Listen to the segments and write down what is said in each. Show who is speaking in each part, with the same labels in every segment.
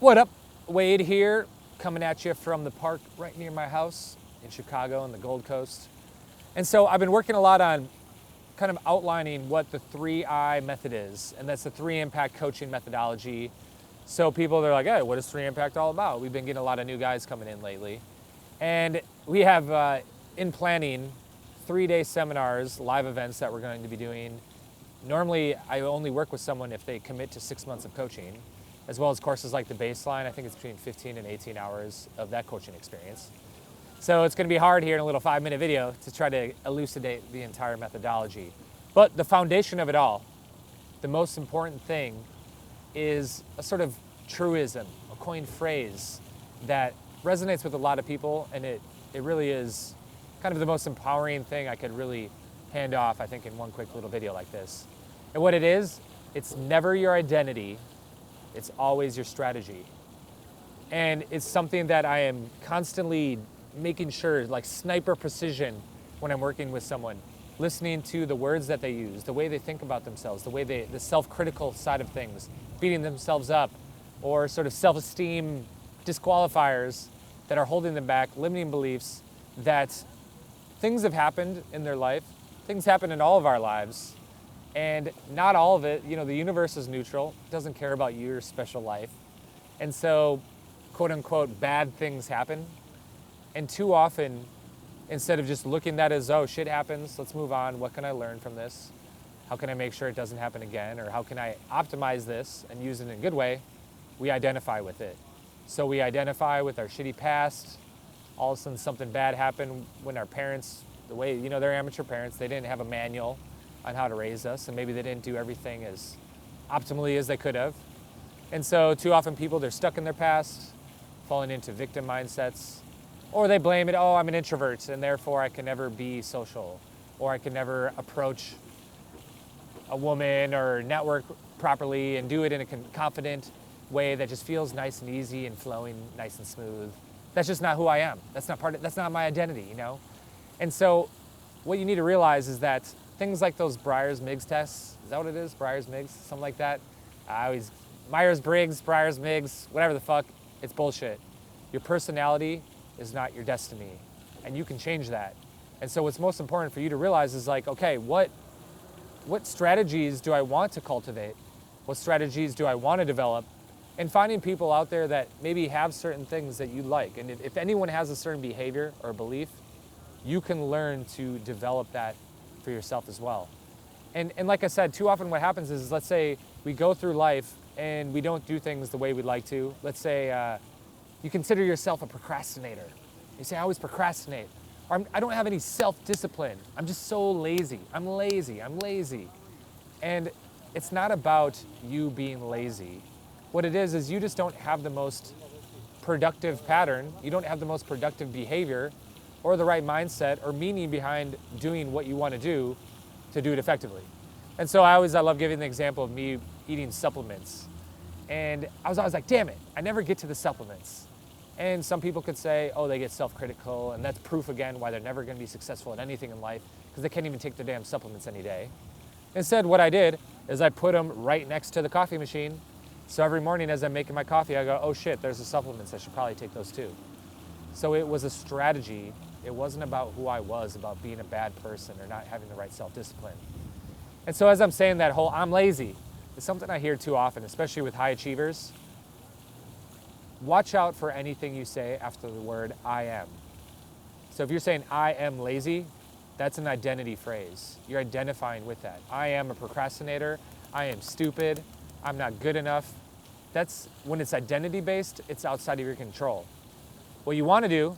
Speaker 1: What up? Wade here, coming at you from the park right near my house in Chicago on the Gold Coast. And so I've been working a lot on kind of outlining what the 3I method is, and that's the 3Impact coaching methodology. So people, they're like, hey, what is 3Impact all about? We've been getting a lot of new guys coming in lately. And we have in planning 3-day seminars, live events that we're going to be doing. Normally, I only work with someone if they commit to 6 months of coaching, as well as courses like the Baseline. I think it's between 15 and 18 hours of that coaching experience. So it's going to be hard here in a little 5-minute video to try to elucidate the entire methodology. But the foundation of it all, the most important thing, is a sort of truism, a coined phrase that resonates with a lot of people, and it really is kind of the most empowering thing I could really hand off, I think, in one quick little video like this. And what it is, it's never your identity, it's always your strategy. And it's something that I am constantly making sure, like sniper precision, when I'm working with someone, listening to the words that they use, the way they think about themselves, the self-critical side of things, beating themselves up, or sort of self-esteem disqualifiers that are holding them back, limiting beliefs, that things have happened in their life, things happen in all of our lives, and not all of it, the universe is neutral, doesn't care about your special life. And so, quote unquote, bad things happen. And too often, instead of just looking at that as, oh, shit happens, let's move on, what can I learn from this? How can I make sure it doesn't happen again? Or how can I optimize this and use it in a good way? We identify with it. So we identify with our shitty past. All of a sudden something bad happened when our parents, the way, they're amateur parents, they didn't have a manual on how to raise us, and maybe they didn't do everything as optimally as they could have. And so too often people, they're stuck in their past, falling into victim mindsets, or they blame it, oh, I'm an introvert and therefore I can never be social, or I can never approach a woman or network properly and do it in a confident way that just feels nice and easy and flowing nice and smooth. That's just not who I am. That's not my identity, And so what you need to realize is that things like those Myers-Briggs tests, is that what it is? Myers-Briggs, something like that? Myers-Briggs, Myers-Briggs, whatever the fuck, it's bullshit. Your personality is not your destiny, and you can change that. And so what's most important for you to realize is like, okay, what strategies do I want to cultivate? What strategies do I want to develop? And finding people out there that maybe have certain things that you like. And if anyone has a certain behavior or belief, you can learn to develop that for yourself as well. And like I said, too often what happens is, let's say we go through life and we don't do things the way we'd like to. Let's say you consider yourself a procrastinator. You say, I always procrastinate. Or I don't have any self-discipline. I'm just so lazy. I'm lazy. And it's not about you being lazy. What it is you just don't have the most productive pattern. You don't have the most productive behavior or the right mindset or meaning behind doing what you want to do it effectively. And so I love giving the example of me eating supplements. And I was always like, damn it, I never get to the supplements. And some people could say, oh, they get self-critical, and that's proof again why they're never going to be successful at anything in life, because they can't even take their damn supplements any day. Instead, what I did is I put them right next to the coffee machine. So every morning as I'm making my coffee, I go, oh shit, there's the supplements, I should probably take those too. So it was a strategy. It wasn't about who I was, about being a bad person or not having the right self-discipline. And so as I'm saying that whole I'm lazy, it's something I hear too often, especially with high achievers. Watch out for anything you say after the word I am. So if you're saying I am lazy, that's an identity phrase. You're identifying with that. I am a procrastinator. I am stupid. I'm not good enough. That's when it's identity-based, it's outside of your control. What you want to do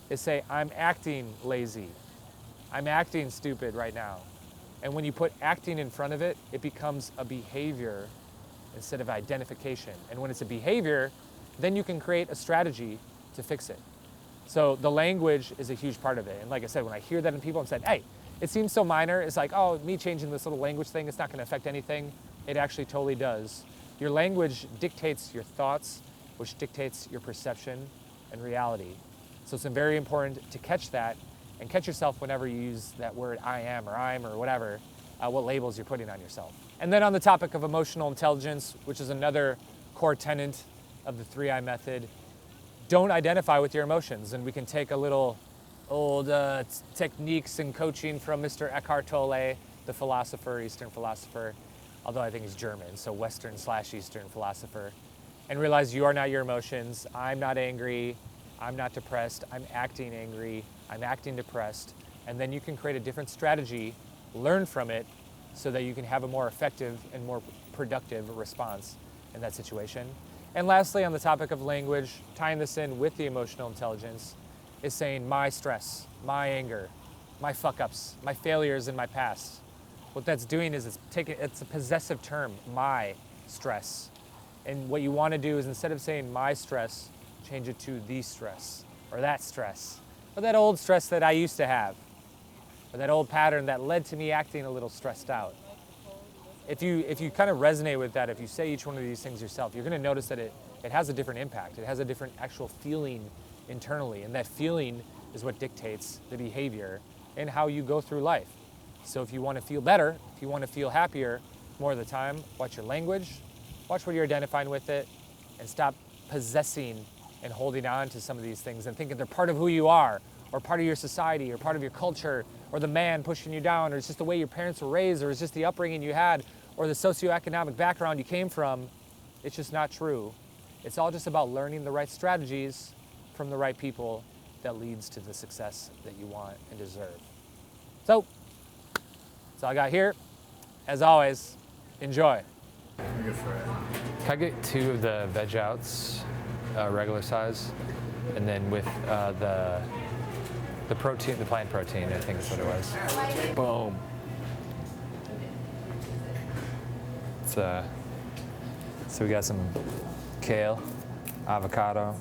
Speaker 1: is say, I'm acting lazy. I'm acting stupid right now. And when you put acting in front of it, it becomes a behavior instead of identification. And when it's a behavior, then you can create a strategy to fix it. So the language is a huge part of it. And like I said, when I hear that in people, I'm saying, hey, it seems so minor. It's like, oh, me changing this little language thing, it's not going to affect anything. It actually totally does. Your language dictates your thoughts, which dictates your perception and reality. So it's very important to catch that and catch yourself whenever you use that word I am or I'm or whatever, what labels you're putting on yourself. And then on the topic of emotional intelligence, which is another core tenet of the 3I method don't identify with your emotions. And we can take a little old techniques and coaching from Mr. Eckhart Tolle, the philosopher, Eastern philosopher, although I think he's German, so Western/Eastern philosopher, and realize you are not your emotions. I'm not angry. I'm not depressed. I'm acting angry. I'm acting depressed. And then you can create a different strategy, learn from it, so that you can have a more effective and more productive response in that situation. And lastly, on the topic of language, tying this in with the emotional intelligence, is saying my stress, my anger, my fuck-ups, my failures in my past. What that's doing is it's a possessive term, my stress. And what you want to do is, instead of saying my stress, change it to the stress, or that stress, or that old stress that I used to have, or that old pattern that led to me acting a little stressed out. If you kind of resonate with that, if you say each one of these things yourself, you're going to notice that it has a different impact. It has a different actual feeling internally, and that feeling is what dictates the behavior and how you go through life. So if you want to feel better, if you want to feel happier more of the time, watch your language, watch what you're identifying with it, and stop possessing and holding on to some of these things and thinking they're part of who you are, or part of your society, or part of your culture, or the man pushing you down, or it's just the way your parents were raised, or it's just the upbringing you had, or the socioeconomic background you came from. It's just not true. It's all just about learning the right strategies from the right people that leads to the success that you want and deserve. So, that's all I got here. As always, enjoy.
Speaker 2: Good for it.
Speaker 1: Can I get 2 of the veg outs, regular size, and then with the protein, the plant protein, I think is what it was. Boom. So we got some kale, avocado,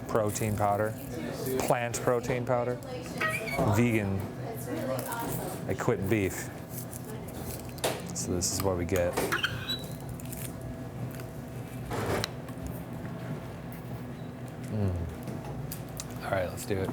Speaker 1: protein powder, plant protein powder, vegan. I quit beef. So this is what we get. All right, let's do it.